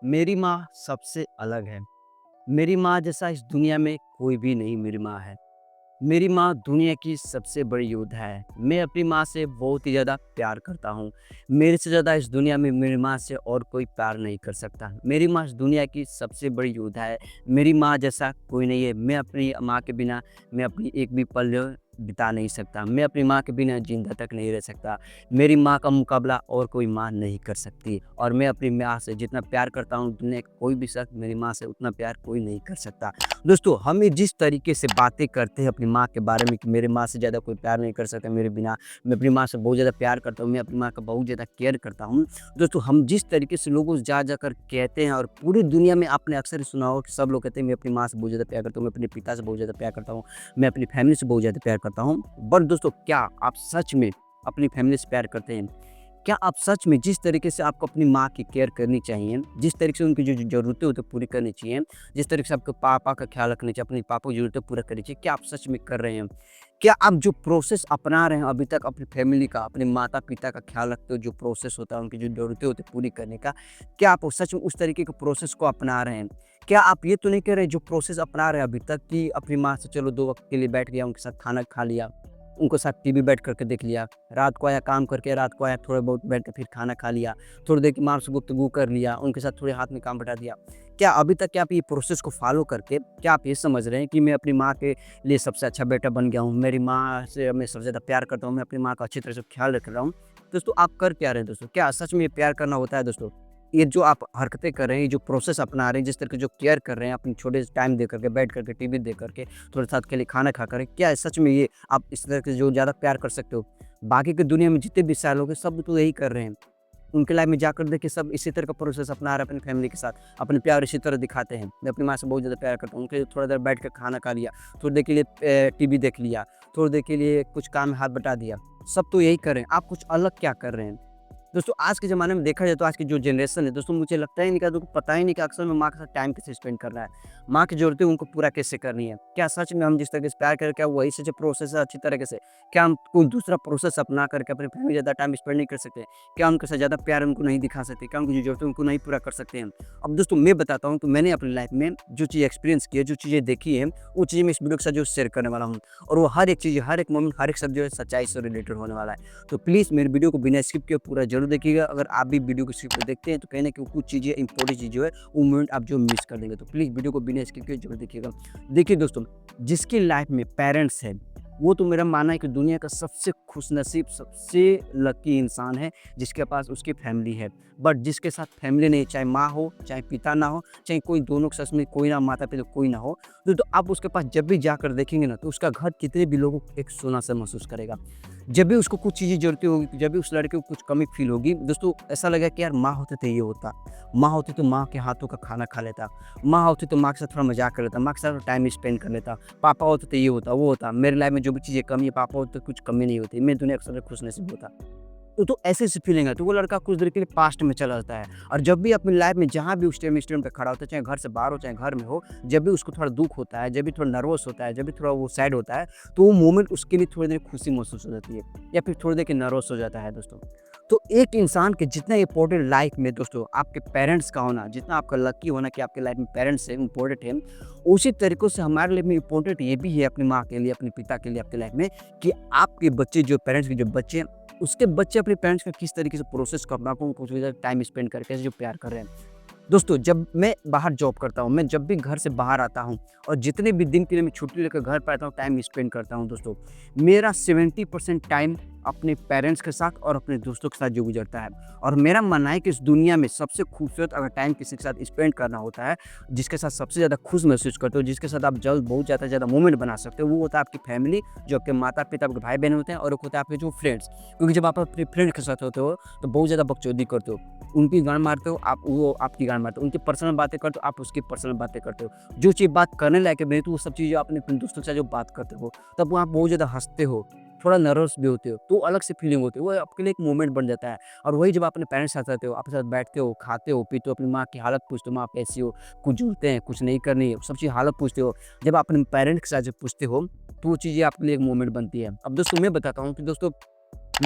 मेरी माँ सबसे अलग है। मेरी माँ जैसा इस दुनिया में कोई भी नहीं मेरी माँ है। मेरी माँ दुनिया की सबसे बड़ी योद्धा है। मैं अपनी माँ से बहुत ही ज़्यादा प्यार करता हूँ। मेरे से ज़्यादा इस दुनिया में मेरी माँ से और कोई प्यार नहीं कर सकता। मेरी माँ इस दुनिया की सबसे बड़ी योद्धा है। मेरी माँ जैसा कोई नहीं है। मैं अपनी माँ के बिना मैं अपनी एक भी पल बिता नहीं सकता। मैं अपनी माँ के बिना ज़िंदा तक नहीं रह सकता। मेरी माँ का मुकाबला और कोई माँ नहीं कर सकती और मैं अपनी माँ से जितना प्यार करता हूँ, दुनिया का कोई भी शख्स मेरी माँ से उतना प्यार कोई नहीं कर सकता। दोस्तों, हम ये जिस तरीके से बातें करते हैं अपनी माँ के बारे में कि मेरे माँ से ज़्यादा कोई प्यार नहीं कर सकता मेरे बिना, मैं अपनी माँ से बहुत ज़्यादा प्यार करता हूँ, मैं अपनी माँ का बहुत ज़्यादा केयर करता हूँ। दोस्तों, हम जिस तरीके से लोगों से जा कर कहते हैं और पूरी दुनिया में आपने अक्सर ही सुना होगा कि सब लोग कहते हैं मैं अपनी माँ से बहुत ज़्यादा प्यार करता हूँ, मैं अपने पिता से बहुत ज़्यादा प्यार करता हूँ, मैं अपनी फैमिली से बहुत ज़्यादा प्यार करता हूँ। बट दोस्तों, क्या आप सच में अपनी फैमिली से प्यार करते हैं? क्या आप सच में जिस तरीके से आपको अपनी माँ की केयर करनी चाहिए, जिस तरीके से उनकी जो ज़रूरतें होती हैं पूरी करनी चाहिए, जिस तरीके से आपको पापा का ख़्याल रखना चाहिए, अपने पापा की ज़रूरतें पूरा करनी चाहिए, क्या आप सच में कर रहे हैं? क्या आप जो प्रोसेस अपना रहे हैं अभी तक अपनी फैमिली का, अपने माता-पिता का ख़्याल रखते हो, जो प्रोसेस होता है, उनकी जो ज़रूरतें होती हैं पूरी करने का, क्या आप सच में उस तरीके के प्रोसेस को अपना रहे हैं? क्या आप ये तो नहीं कह रहे जो प्रोसेस अपना रहे हैं अभी तक कि अपनी माँ से चलो 2 वक़्त के लिए बैठ गया, उनके साथ खाना खा लिया, उनके साथ टीवी बैठ कर के देख लिया, रात को आया काम करके, रात को आया थोड़ा बहुत बैठ के फिर खाना खा लिया, थोड़ी देर की माँ से गुफ्तगू कर लिया, उनके साथ थोड़े हाथ में काम बँटा दिया। क्या अभी तक क्या आप ये प्रोसेस को फ़ॉलो करके क्या आप ये समझ रहे हैं कि मैं अपनी माँ के लिए सबसे अच्छा बेटा बन गया हूँ, मेरी माँ से मैं सबसे ज़्यादा प्यार करता हूँ, मैं अपनी माँ का अच्छी तरह से ख़्याल रख रहा हूँ। दोस्तों, आप कर क्या रहे हैं दोस्तों? क्या सच में ये प्यार करना होता है दोस्तों? ये जो आप हरकतें कर रहे हैं, ये जो प्रोसेस अपना रहे हैं, जिस तरह की जो केयर कर रहे हैं, अपने छोटे से टाइम दे करके, बैठ करके, टीवी देख करके, थोड़े साथ के लिए खाना खा कर, क्या सच में ये आप इस तरह के जो ज़्यादा प्यार कर सकते हो? बाकी की दुनिया में जितने भी साल हो गए, सब तो यही कर रहे हैं। उनके लाइफ में जाकर देखिए सब इसी तरह का प्रोसेस अपना रहे हैं अपनी फैमिली के साथ, अपने प्यार इसी तरह दिखाते हैं। मैं अपनी माँ से बहुत ज़्यादा प्यार करता हूँ, उनके लिए थोड़ा देर बैठ के खाना खा लिया, थोड़ी देर के लिए टीवी देख लिया, थोड़ी देर के लिए कुछ काम में हाथ बटा दिया। सब तो यही कर रहे हैं, आप कुछ अलग क्या कर रहे हैं? दोस्तों, आज के ज़माने में देखा जाए तो आज की जो जनरेशन है दोस्तों, मुझे लगता ही नहीं कि उनको पता ही नहीं कि अक्सर में माँ के साथ टाइम कैसे स्पेंड करना है। माँ की ज़रूरतें उनको पूरा कैसे करनी है। क्या सच में हम जिस तरीके से प्यार करें क्या वही से जो प्रोसेस है अच्छी तरीके से? क्या हम कोई दूसरा प्रोसेस अपना करके अपनी फैमिली ज़्यादा टाइम स्पेंड नहीं कर सकते? क्या उनके साथ ज़्यादा प्यार उनको नहीं दिखा सकते? क्या उनकी जो ज़रूरतें उनको नहीं पूरा कर सकते हैं? अब दोस्तों, मैं बताता हूँ कि मैंने अपनी लाइफ में जो चीज़ एक्सपीरियंस की है, जो चीज़ें देखी है, वो चीज़ें मैं इस वीडियो के साथ जो शेयर करने वाला हूँ। और वो हर एक चीज़, हर एक मोमेंट, हर एक शब्द जो है सच्चाई से रिलेटेड होने वाला है। तो प्लीज़ मेरे वीडियो को बिना स्किप किए पूरा ज़रूर देखिएगा। अगर आप भी वीडियो को स्किप करके देखते हैं तो कहीं न कहीं कुछ चीज़ें इंपॉर्टेंट चीज़ जो है वो मोमेंट आप जो मिस कर देंगे। तो प्लीज़ वीडियो को बिना स्किप किए ज़रूर देखिएगा। देखिए दोस्तों, जिसकी लाइफ में पेरेंट्स हैं, वो तो मेरा मानना है कि दुनिया का सबसे खुशनसीब, सबसे लकी इंसान है जिसके पास उसकी फैमिली है। बट जिसके साथ फैमिली नहीं, चाहे माँ हो, चाहे पिता ना हो, चाहे कोई दोनों के साथ में कोई ना माता-पिता कोई ना हो, तो आप उसके पास जब भी जाकर देखेंगे ना तो उसका घर कितने भी लोगों को एक सोना-सा महसूस करेगा। जब भी उसको कुछ चीज़ें ज़रूरतें होगी, जब भी उस लड़के को कुछ कमी फ़ील होगी, दोस्तों ऐसा लगेगा कि यार माँ होते तो ये होता। माँ होती तो माँ के हाथों का खाना खा लेता। माँ होती तो माँ के साथ थोड़ा मज़ाक कर लेता, माँ के साथ टाइम स्पेंड कर लेता। पापा होते तो ये होता, वो होता। मेरी लाइफ़ में जो भी चीज़ें कमी है, पापा होते तो कुछ कमी नहीं होती। मैं दुनिया का सबसे खुशनसीब होता। तो ऐसे-ऐसे फीलिंग है, तो वो लड़का कुछ देर के लिए पास्ट में चला जाता है और जब भी अपनी लाइफ में जहाँ भी उस टाइम स्टैंड पे खड़ा होता है, चाहे घर से बाहर हो, चाहे घर में हो, जब भी उसको थोड़ा दुःख होता है, जब भी थोड़ा नर्वस होता है, जब भी थोड़ा वो सैड होता है, तो वो मोमेंट उसके लिए थोड़ी देर खुशी महसूस हो जाती है या फिर थोड़ी देर के नर्वस हो जाता है दोस्तों। तो एक इंसान के जितना इम्पोर्टेंट लाइफ में दोस्तों आपके पेरेंट्स का होना, जितना आपका लकी होना कि आपके लाइफ में पेरेंट्स हैं, इम्पोर्टेंट है, उसी तरीकों से हमारे लिए भी इम्पोर्टेंट ये भी है अपनी माँ के लिए, अपने पिता के लिए आपकी लाइफ में कि आपके बच्चे जो पेरेंट्स के जो बच्चे हैं उसके बच्चे अपने पेरेंट्स का किस तरीके से प्रोसेस करना उनको टाइम स्पेंड करके जो प्यार कर रहे हैं। दोस्तों, जब मैं बाहर जॉब करता हूँ, मैं जब भी घर से बाहर आता हूँ और जितने भी दिन के लिए मैं छुट्टी लेकर घर पे आता हूँ, टाइम स्पेंड करता हूँ दोस्तों, मेरा 70% टाइम अपने पेरेंट्स के साथ और अपने दोस्तों के साथ जो गुजरता है। और मेरा मानना है कि इस दुनिया में सबसे खूबसूरत अगर टाइम किसी के साथ स्पेंड करना होता है, जिसके साथ सबसे ज़्यादा खुश महसूस करते हो, जिसके साथ आप जल्द बहुत ज़्यादा मोमेंट बना सकते हो, वो होता है आपकी फैमिली, जो आपके माता-पिता, आपके भाई-बहन होते हैं और एक होता है आपके जो फ्रेंड्स। क्योंकि जब आप अपने फ्रेंड के साथ होते हो, तो बहुत ज़्यादा बकचोदी करते हो। उनकी गान मारते हो, वो आपकी गान मारते हो। उनकी पर्सनल बातें करते हो, आप उसकी पर्सनल बातें करते हो। जो चीज़ बात करने लायक है, नहीं तो वो सब चीज़ें आप अपने दोस्तों के साथ जो बात करते हो, तब वहाँ बहुत ज़्यादा हँसते हो, थोड़ा नर्वस भी होते हो, तो अलग से फीलिंग होती है। वो आपके लिए एक मोमेंट बन जाता है और वही जब आप अपने पेरेंट्स के साथ रहते हो, आपके साथ बैठते हो, खाते हो, पीते हो, अपनी माँ की हालत पूछते हो, माँ कैसी हो? कुछ झूलते हैं, कुछ नहीं करनी है, सब चीज़ हालत पूछते हो। जब आप अपने पेरेंट्स के साथ जब पूछते हो, तो वो चीज़ें आपके लिए एक मोमेंट बनती है। अब दोस्तों, मैं बताता हूँ कि दोस्तों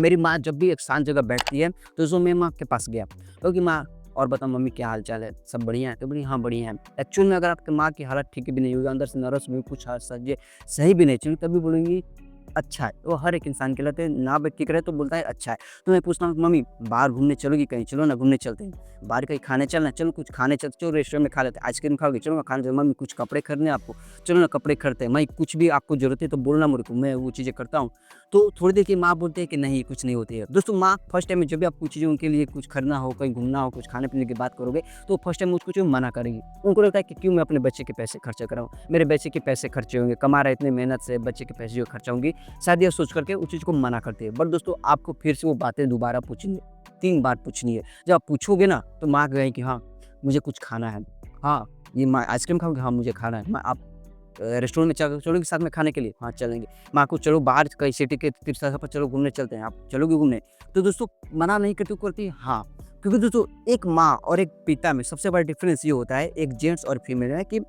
मेरी माँ जब भी एक शांत जगह बैठती है, तो मैं माँ के पास गया, क्योंकि माँ और बताओ मम्मी क्या हाल-चाल है? सब बढ़िया है? तो बोली हाँ, बढ़िया है। एक्चुअल में अगर आपकी माँ की हालत ठीक भी नहीं होगी, अंदर से नर्वस भी कुछ सजे सही भी नहीं चली, तब भी बोलेंगी अच्छा है। वो हर एक इंसान के लिए ना भी ठीक रहे तो बोलता है अच्छा है। तो मैं पूछता हूँ मम्मी बाहर घूमने चलोगी कहीं? चलो ना घूमने चलते हैं। बाहर कहीं खाने चलना है? चलो कुछ खाने चलते चलो रेस्टोरेंट में खा लेते हैं। आइसक्रीम खाओगे? चलो ना खाने चलो। मम्मी कुछ कपड़े खरीदने हैं आपको? चलो ना कपड़े खरीदते हैं। मम्मी कुछ भी आपको ज़रूरत है तो बोलना मेरे को, मैं वो चीज़ें करता हूँ। तो थोड़ी देर की माँ बोलती है कि नहीं कुछ नहीं होती है। दोस्तों माँ फर्स्ट टाइम में जब भी आप कुछ चीज़ें उनके लिए कुछ खरीदना हो, कहीं घूमना हो, कुछ खाने-पीने की बात करोगे तो फर्स्ट टाइम मुझको जो मना करेंगी। उनको लगता है कि क्यों मैं अपने बच्चे के पैसे खर्चा कराऊँ? मेरे बच्चे के पैसे खर्चे होंगे, कमा रहा है इतनी मेहनत से, बच्चे के पैसे जो खर्चा होंगी, शायद ये सोच करके उस चीज़ को मना करती है। बट दोस्तों आपको फिर से वो बातें दोबारा पूछनी है, 3 बार पूछनी है। जब आप पूछोगे ना तो माँ कहेगी कि हाँ, मुझे कुछ खाना है। हाँ, ये माँ आइसक्रीम खाओगे? हाँ, मुझे खाना है। माँ आप रेस्टोरेंट में चलोगे साथ में खाने के लिए? हाँ, चलेंगे। माँ को चलो बाहर कहीं सिटी के तीर्थ स्थल पर चलो घूमने चलते हैं, आप चलोगे घूमने? तो दोस्तों मना नहीं करती, वो करती है हाँ। क्योंकि दोस्तों एक माँ और एक पिता में सबसे बड़ा डिफ़रेंस ये होता है, एक जेंट्स और फीमेल में कि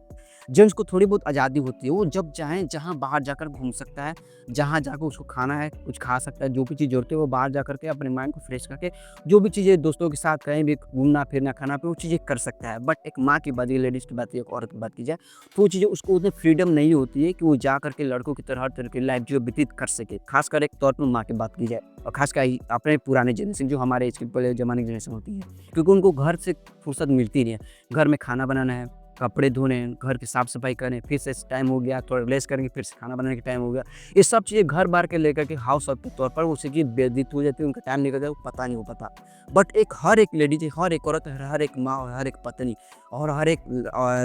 जेंट्स को थोड़ी बहुत आज़ादी होती है, वो जब चाहे जहाँ बाहर जाकर घूम सकता है, जहाँ जाकर उसको खाना है, कुछ खा सकता है, जो भी चीज़ ज़रूरत है वो बाहर जा कर के अपने माइंड को फ्रेश करके, जो भी चीज़ें दोस्तों के साथ कहीं भी घूमना-फिरना, खाना-पीना वो चीज़ें कर सकता है। बट एक माँ की बात, ये लेडीज़ की बात, एक औरत की बात की जाए, तो वो चीज़ें उसको उतनी फ्रीडम नहीं होती है कि वो जा कर के लड़कों की तरह हर तरह की लाइफ़ जो व्यतीत कर सके। ख़ासकर एक तौर पर माँ की बात की जाए और ख़ासकर अपने पुराने जनरेशन जो हमारे एज के पहले ज़माने की जनरेशन होती है। क्योंकि उनको घर से फुर्सत मिलती नहीं है। घर में खाना बनाना है, कपड़े धोने हैं, घर की साफ-सफाई करें, फिर से टाइम हो गया, थोड़ा रिलैक्स करेंगे, फिर से खाना बनाने का टाइम हो गया। ये सब चीज़ें घर-बार के लेकर के हाउस वाइफ के तौर पर उसी की व्यतीत हो जाती है, उनका टाइम निकल जाए, वो पता नहीं हो पाता। बट एक हर एक लेडीज़, हर एक औरत, हर एक माँ और हर एक पत्नी और हर एक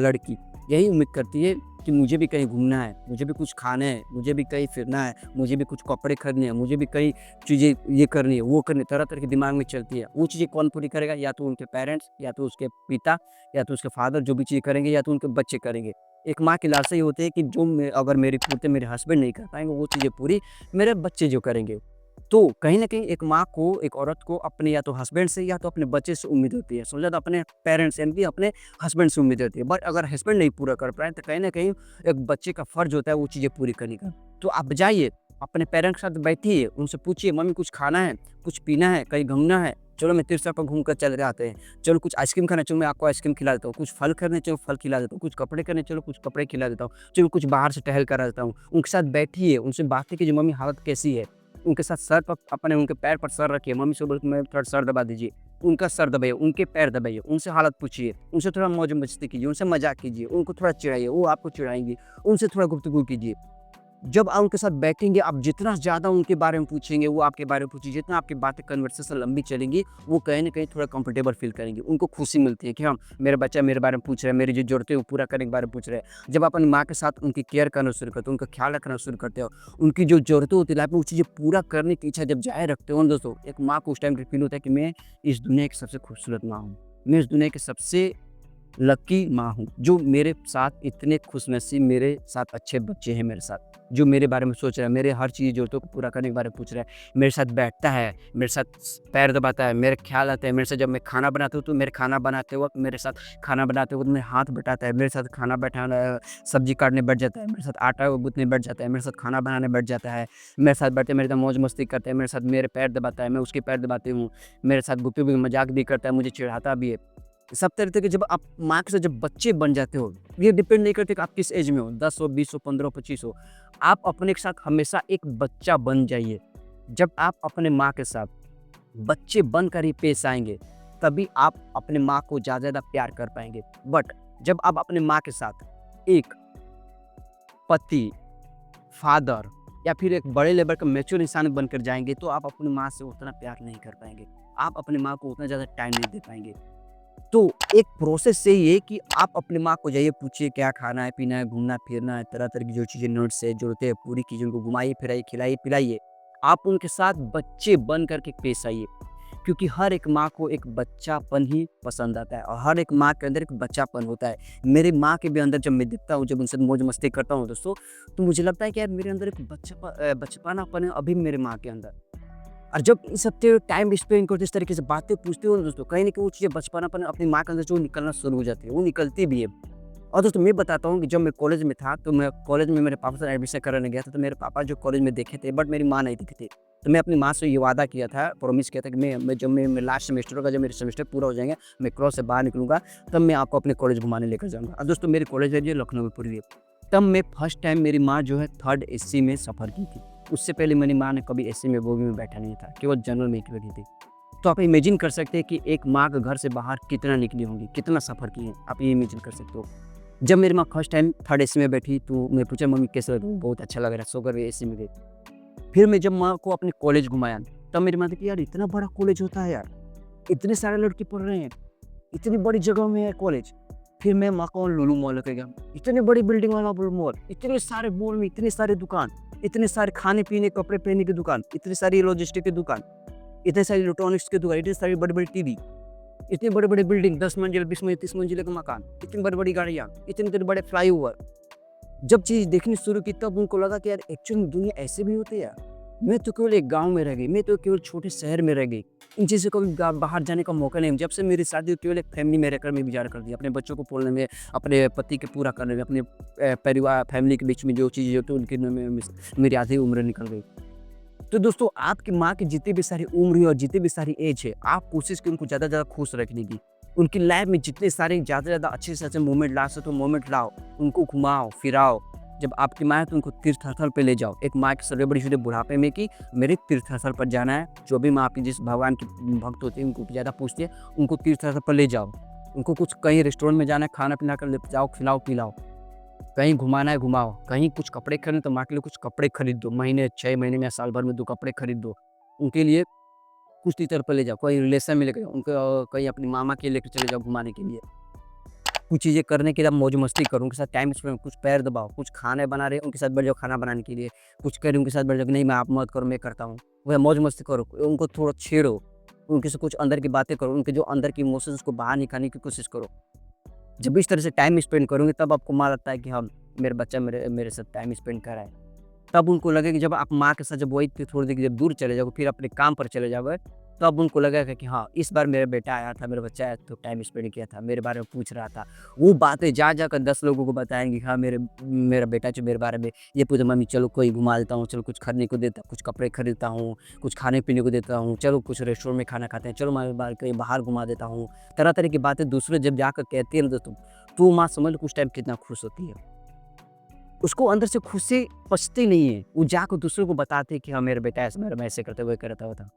लड़की यही उम्मीद करती है कि मुझे भी कहीं घूमना है, मुझे भी कुछ खाना है, मुझे भी कहीं फिरना है, मुझे भी कुछ कपड़े खरीदने हैं, मुझे भी कई चीज़ें ये करनी है, वो करनी है, तरह-तरह के दिमाग में चलती है। वो चीज़ें कौन पूरी करेगा? या तो उनके पेरेंट्स, या तो उसके पिता, या तो उसके फादर जो भी चीज़ें करेंगे, या तो उनके बच्चे करेंगे। एक माँ की लालसा ये होती है कि जो अगर मेरी पूर्ति मेरे हस्बैंड नहीं कर पाएँगे, वो चीज़ें पूरी मेरे बच्चे जो करेंगे। तो कहीं न कहीं एक माँ को, एक औरत को अपने या तो हस्बैंड से या तो अपने बच्चे से उम्मीद होती है। समझा? तो अपने पेरेंट्स यानी कि अपने हस्बैंड से उम्मीद होती है। बट अगर हस्बैंड नहीं पूरा कर पाए तो कहीं न कहीं एक बच्चे का फर्ज होता है वो चीज़ें पूरी करने का। तो आप जाइए, अपने पेरेंट्स के साथ बैठिए, उनसे पूछिए मम्मी कुछ खाना है, कुछ पीना है, कहीं घूमना है? चलो मैं तीर्थ पर घूम कर चले आते हैं। चलो कुछ आइसक्रीम खाना है, चलो मैं आपको आइसक्रीम खिला देता हूँ। कुछ फल खरीदने चलो फल खिला देता हूँ। कुछ कपड़े खरीदने चलो कुछ कपड़े खिला देता हूँ। चलो कुछ बाहर से टहल कर आ जाता हूँ। उनके साथ बैठिए, उनसे बातें कीजिए मम्मी हालत कैसी है? उनके साथ सर पर अपने उनके पैर पर सर रखिए, मम्मी से बोलो कि मैं थोड़ा सर दबा दीजिए। उनका सर दबाइए, उनके पैर दबाइए, उनसे हालत पूछिए, उनसे थोड़ा मौज-मस्ती कीजिए, उनसे मज़ाक कीजिए, उनको थोड़ा चिढ़ाइए, वो आपको चिढ़ाएँगे, उनसे थोड़ा गुफ्तगू कीजिए। जब आप उनके साथ बैठेंगे, आप जितना ज़्यादा उनके बारे में पूछेंगे, वो आपके बारे में पूछेंगे, जितना आपकी बातें कन्वर्सेशन लंबी चलेंगी, वो कहीं न कहीं थोड़ा कंफर्टेबल फ़ील करेंगे। उनको खुशी मिलती है कि हाँ, मेरा बच्चा मेरे बारे में पूछ रहा है, मेरी जो ज़रूरतें हैं वो पूरा करने के बारे में पूछ रहा है। जब आप अपनी माँ के साथ उनकी केयर करना शुरू करते हो, उनका ख़्याल रखना शुरू करते हो, उनकी जो ज़रूरतें होती है लाइफ़ में, वो चीज़ें पूरा करने की इच्छा जब जाए रखते हो ना दोस्तों, एक माँ को उस टाइम पे फ़ील होता है कि मैं इस दुनिया की सबसे खूबसूरत माँ हूँ। मैं इस दुनिया की सबसे लकी माँ हूँ, जो मेरे साथ इतने खुशनसीब, मेरे साथ अच्छे बच्चे हैं मेरे साथ, जो मेरे बारे में सोच रहा है, मेरे हर चीज़ ज़रूरतों को पूरा करने के बारे में पूछ रहा है, मेरे साथ बैठता है, मेरे साथ पैर दबाता है, मेरा ख़्याल आता है, मेरे साथ जब मैं खाना बनाता हूँ, तो मेरे खाना बनाते वक़्त मेरे साथ खाना बनाते वक़्त मेरे हाथ बटाता है, मेरे साथ खाना बैठाना सब्ज़ी काटने बैठ जाता है, मेरे साथ आटा गूँथने बैठ जाता है, मेरे साथ खाना बनाने बैठ जाता है, मेरे साथ बैठे मेरे साथ मौज-मस्ती करता है, मेरे साथ मेरे पैर दबाता है, मैं उसके पैर दबाती हूँ, मेरे साथ गुपी-गुपी मज़ाक भी करता है, मुझे चिढ़ाता भी है। सब तरह के जब आप माँ के साथ जब बच्चे बन जाते हो, ये डिपेंड नहीं करते कि आप किस एज में हो, 10 हो, 20 हो, 15 हो, 25 हो। आप अपने के साथ हमेशा एक बच्चा बन जाइए। जब आप अपने माँ के साथ बच्चे बनकर ही पेश आएँगे, तभी आप अपने माँ को ज़्यादा प्यार कर पाएँगे। बट जब आप अपने माँ के साथ एक पति, फादर या फिर एक बड़े लेवल का मैच्योर इंसान बनकर जाएँगे, तो आप अपनी माँ से उतना प्यार नहीं कर पाएँगे। आप अपनी माँ को उतना ज़्यादा टाइम नहीं दे पाएँगे। तो एक प्रोसेस यही है कि आप अपनी माँ को जाइए पूछिए क्या खाना है, पीना है, घूमना-फिरना है, तरह-तरह की जो चीज़ें नीड्स है, ज़रूरतें हैं, पूरी कीजिए, उनको घुमाइए-फिराइए, खिलाइए-पिलाइए। आप उनके साथ बच्चे बन कर के पेश आइए, क्योंकि हर एक माँ को एक बच्चापन ही पसंद आता है और हर एक माँ के अंदर एक बच्चापन होता है। मेरी माँ के भी अंदर जब मैं दिखता हूँ, जब उनसे मौज-मस्ती करता हूँ दोस्तों, तो मुझे लगता है कि यार मेरे अंदर एक बचपनापन है अभी भी मेरे माँ के अंदर। और जब इन सब पे टाइम स्पेंड करते हो, इस तरीके से बातें पूछते हो ना दोस्तों, कहीं न कहीं वो चीज़ें बचपनापन अपनी माँ के अंदर जो निकलना शुरू हो जाती है, वो निकलती भी है। और दोस्तों मैं बताता हूँ कि जब मैं कॉलेज में था, तो मैं कॉलेज में मेरे पापा से एडमिशन कराने गया था, तो मेरे पापा जो कॉलेज में देखे थे, बट मेरी माँ नहीं दिखी थी। तो मैं अपनी माँ से ये वादा किया था, प्रॉमिस किया था कि मैं जब मैं लास्ट सेमेस्टर होगा, जब मेरे सेमेस्टर पूरा हो जाएंगे, मैं क्रॉस से बाहर निकलूँगा, तब मैं आपको अपने कॉलेज घुमाने लेकर जाऊँगा। और दोस्तों मेरी कॉलेज है जो लखनऊ में पूरी है। तब मैं फर्स्ट टाइम मेरी माँ जो है 3rd एसी में सफ़र की थी। उससे पहले मेरी माँ ने कभी एसी में, बोगी में बैठा नहीं था, केवल जनरल में ही बैठी थी। तो आप इमेजिन कर सकते हैं कि एक माँ का घर से बाहर कितना निकली होंगी, कितना सफ़र की है, आप ये इमेजिन कर सकते हो। जब मेरी माँ फर्स्ट टाइम 3rd एसी में बैठी, तो मैं पूछा, मम्मी कैसा लग रहा है? बहुत अच्छा लग रहा है, सो कर एसी में गई। फिर मैं जब माँ को अपने कॉलेज घुमाया, तब मेरी माँ ने कहा, यार इतना बड़ा कॉलेज होता है यार, इतने सारे लड़के पढ़ रहे हैं, इतनी बड़ी जगह में है कॉलेज। फिर मैं माँ को लुलु मॉल लेके गया, इतनी बड़ी बिल्डिंग वाला मॉल, इतने सारे मॉल में इतने सारे दुकान, इतने सारे खाने पीने, कपड़े पहनने की दुकान, इतनी सारी लॉजिस्टिक की दुकान, इतने सारी इलेक्ट्रॉनिक्स की दुकान, इतनी सारी बड़ी-बड़ी टीवी, इतनी बड़ी-बड़ी बिल्डिंग, 10 मंजिल, 20 मंजिल, 30 मंजिल का मकान, इतनी बड़ी-बड़ी गाड़ियाँ, इतने-इतने बड़े फ्लाईओवर। जब चीज़ देखनी शुरू की, तब उनको लगा कि यार एक्चुअली में दुनिया ऐसे भी होती है यार। मैं तो केवल एक गाँव में रह गई, मैं तो केवल छोटे शहर में रह गई। इन चीज़ से कभी बाहर जाने का मौका नहीं मिला। जब से मेरी शादी हुई, केवल एक फैमिली में रहकर मैं गुज़ारा कर दिया। अपने बच्चों को पालने में, अपने पति के पूरा करने में, अपने परिवार फैमिली के बीच में जो चीज़ें होती हैं, उनकी में मेरी आधी उम्र निकल गई। तो दोस्तों आपकी माँ की जितनी भी सारी उम्र है और जितनी भी सारी एज है, आप कोशिश करें उनको ज़्यादा से ज़्यादा खुश रखने की। उनकी लाइफ में जितने सारे ज़्यादा से ज़्यादा अच्छे से अच्छे मोमेंट ला सकते हो, मोमेंट लाओ। उनको घुमाओ, फिराओ। जब आपकी माँ है तो उनको तीर्थ स्थल पे ले जाओ। एक माँ की सबसे बड़ी चीज़ बुढ़ापे में कि मेरे तीर्थ स्थल पर जाना है। जो भी माँ आपकी जिस भगवान की भक्त होती है, उनको ज़्यादा पूछती है, उनको तीर्थ स्थल पर ले जाओ। उनको कुछ कहीं रेस्टोरेंट में जाना है, खाना-पीना कर ले जाओ, खिलाओ-पिलाओ। कहीं घुमाना है घुमाओ, कहीं कुछ कपड़े खरीदने तो माँ के लिए कुछ कपड़े खरीद दो, महीने 6 महीने में या साल भर में 2 कपड़े खरीद दो। उनके लिए कुछ तीर्थ पर ले जाओ, कोई रिलेशन में लेके जाओ, उनको कहीं अपनी मामा के लेके चले जाओ घुमाने के लिए। कुछ चीज़ें करने के लिए आप मौज-मस्ती करो, उनके साथ टाइम स्पेंड, कुछ पैर दबाओ, कुछ खाने बना रहे हैं, उनके साथ बैठ जाओ खाना बनाने के लिए। कुछ कह रहे हैं उनके साथ बैठ जाओ, नहीं मैं आप मत करो, मैं करता हूँ। वह मौज-मस्ती करो, उनको थोड़ा छेड़ो, उनके से कुछ अंदर की बातें करो, उनके जो अंदर की इमोशंस को बाहर निकालने की कोशिश करो। जब इस तरह से टाइम स्पेंड करोगे, तब आपको माँ लगता है कि हाँ, मेरा बच्चा मेरे मेरे साथ टाइम स्पेंड कर रहा है। तब उनको लगेगा कि जब आप माँ के साथ जब वही थोड़ी देर जब दूर चले जाओगे, फिर अपने काम पर चले जाओगे, तब उनको लगेगा कि हाँ, इस बार मेरा बेटा आया था, मेरा बच्चा आया तो टाइम स्पेंड किया था, मेरे बारे में पूछ रहा था। वो बातें जा-जाकर 10 लोगों को बताएँगे, हाँ, मेरा बेटा जो मेरे बारे में ये पूछा, मम्मी चलो कोई घुमा देता हूँ, चलो कुछ खरीदने को देता, कुछ कपड़े खरीदता हूँ, कुछ खाने-पीने को देता हूँ, चलो कुछ रेस्टोरेंट में खाना खाते हैं, चलो मैं बाहर कहीं बाहर घुमा देता हूँ। तरह-तरह की बातें दूसरे जब जाकर कहती है ना दोस्तों, तो माँ समझ लो उस टाइम कितना खुश होती है। उसको अंदर से खुशी पचती नहीं है। वो जाकर दूसरों को बताते हैं कि हाँ, मेरा बेटा ऐसा मेरा मैं ऐसे करता, वो करता था।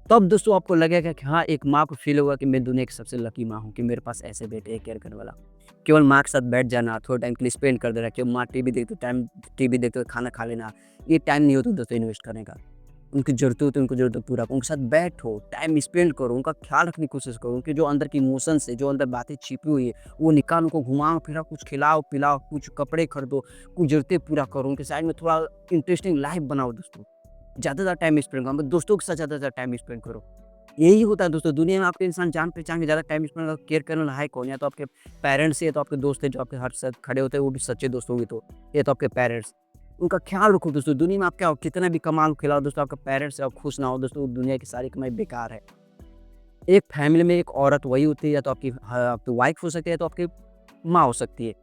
तब दोस्तों आपको लगेगा कि हाँ, एक माँ को फ़ील होगा कि मैं दुनिया की सबसे लकी माँ हूँ कि मेरे पास ऐसे बेटे हैं केयर करने वाला। केवल माँ के साथ बैठ जाना, थोड़ा टाइम के लिए स्पेंड कर देना, केवल माँ टीवी देखते हुए खाना खा लेना, ये टाइम नहीं होता दोस्तों इन्वेस्ट करने का। उनकी ज़रूरतें होती हैं, उनको ज़रूरतें पूरा करो, उनके साथ बैठो, टाइम स्पेंड करो, उनका ख़्याल रखने की कोशिश करो, उनके जो अंदर की इमोशंस है, जो अंदर बातें छिपी हुई है, वो निकालो, उनको घुमाओ-फिराओ, कुछ खिलाओ-पिलाओ, कुछ कपड़े खरीदो, कुछ ज़रूरतें पूरा करो, उनके साइड में थोड़ा इंटरेस्टिंग लाइफ़ बनाओ दोस्तों। ज़्यादा से ज़्यादा टाइम स्पेंड करो, दोस्तों के साथ ज़्यादा से ज़्यादा टाइम स्पेंड करो। यही होता है दोस्तों, दुनिया में आपके इंसान जान-पहचान के ज़्यादा टाइम स्पेंड केयर करने वाला है कौन? या तो आपके पेरेंट्स हैं, या तो आपके दोस्त हैं जो आपके हर साथ खड़े होते हैं, वो भी सच्चे दोस्त होंगे तो, या तो आपके पेरेंट्स। उनका ख़्याल रखो दोस्तों, दुनिया में आप क्या हो, कितना भी कमा लो, खिलाओ दोस्तों, आपका पेरेंट्स है, आप खुश ना हो दोस्तों, दुनिया की सारी कमाई बेकार है। एक फैमिली में एक औरत वही होती है, या तो आपकी वाइफ़ हो सकती है, या तो आपकी माँ हो सकती है।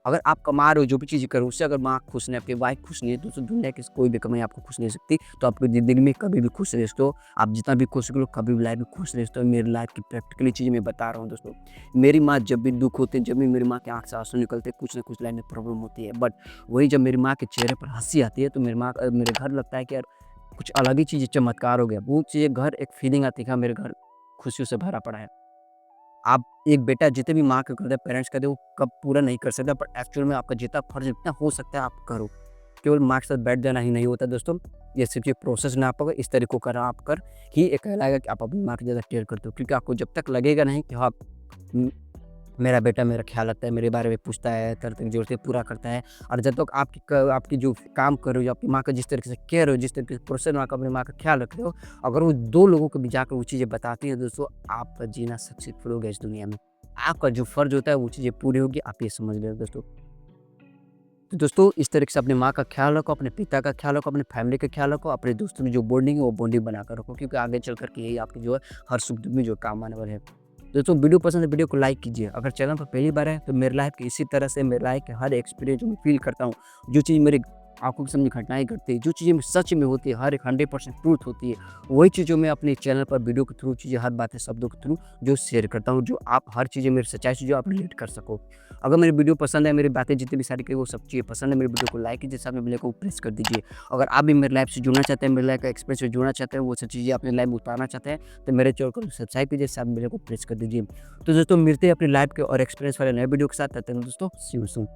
अगर आप कमा रहे हो, जो भी चीज़ें कर रहे हो, उससे अगर माँ खुश नहीं है, आपकी वाइफ़ खुश नहीं है, तो दुनिया की कोई भी कमाई आपको खुश नहीं सकती। तो आपकी ज़िंदगी में कभी भी खुश रह सकते हो। आप जितना भी कोशिश करो, कभी भी लाइफ़ में खुश रह सकते हो। मेरी लाइफ़ की प्रैक्टिकली चीज़ें मैं बता रहा हूँ दोस्तों। मेरी माँ जब भी दुःख होते हैं, जब भी मेरी माँ की आँख से आँसू निकलते हैं, कुछ न कुछ लाइफ़ में प्रॉब्लम होती है। बट वही जब मेरी माँ के चेहरे पर हँसी आती है, तो मेरे घर लगता है कि यार कुछ अलग ही चीज़ चमत्कार हो गया। वो चीज़ें घर एक फीलिंग आती है कि हाँ, मेरे घर खुशियों से भरा पड़ा है। आप एक बेटा जितने भी माँ के करते हैं, पेरेंट्स करते हैं, वो कब पूरा नहीं कर सकता, बट एक्चुअल में आपका जितना फ़र्ज़ जितना हो सकता है आप करो। केवल माँ के साथ बैठ जाना ही नहीं होता दोस्तों, ये सिर्फ़ ये प्रोसेस ना आप अगर इस तरीकों का आप कर ही ये कहलाएगा कि आप अपनी माँ की ज़्यादा केयर करते हो। क्योंकि आपको जब तक लगेगा नहीं कि हाँ, उम, मेरा बेटा मेरा ख़्याल रखता है, मेरे बारे में पूछता है, तरह-तरह की ज़रूरतें पूरा करता है, और जब तक आपकी जो काम कर रहे हो, आपकी माँ का जिस तरीके से केयर हो, जिस तरीके से प्रोसेस में आप अपनी माँ का ख़्याल रख रहे हो, अगर वो 2 लोगों को भी जाकर वो चीज़ें बताती हैं दोस्तों, आपका जीना सक्सेसफुल हो गया इस दुनिया में। आपका जो फ़र्ज़ होता है वो चीज़ें पूरी होगी, आप ये समझ लेना दोस्तों। तो दोस्तों इस तरीके से अपनी माँ का ख़्याल रखो, अपने पिता का ख़्याल रखो, अपनी फैमिली का ख़्याल रखो, अपने दोस्तों की जो बॉन्डिंग है वो बॉन्डिंग बनाकर रखो, क्योंकि आगे चल कर के यही आपकी जो है हर सुख-दुख में जो काम आने वाले हैं। दोस्तों वीडियो पसंद है, वीडियो को लाइक कीजिए। अगर चैनल पर पहली बार है तो मेरी लाइफ की इसी तरह से मेरी लाइफ के हर एक्सपीरियंस जो मैं फ़ील करता हूँ, जो चीज़ मेरी आँखों के सामने घटनाएँ घटती है, जो चीज़ें में सच में होती है, हर एक 100% ट्रूथ होती है, वही चीज़ जो मैं अपने चैनल पर वीडियो के थ्रू चीज़ें हर बातें शब्दों के थ्रू जो शेयर करता हूँ, जो आप हर चीज़ें मेरी सच्चाई से जो आप रिलेट कर सको। अगर मेरी वीडियो पसंद है, मेरी बातें जितनी भी सारी कही वो सब चीज़ें पसंद है, मेरी वीडियो को लाइक कीजिए, साथ में बेल को प्रेस कर दीजिए। अगर आप भी मेरी लाइफ से जुड़ना चाहते हैं, मेरी लाइफ का एक्सपीरियंस से जुड़ना चाहते हैं, वो सब चीज़ें अपनी लाइफ में उतारना चाहते हैं, तो मेरे चैनल को सब्सक्राइब कीजिए, साथ में बेल को प्रेस कर दीजिए। तो दोस्तों मिलते हैं अपनी लाइफ के और एक्सपीरियंस वाले नए वीडियो के साथ, तब तक दोस्तों सी यू सून।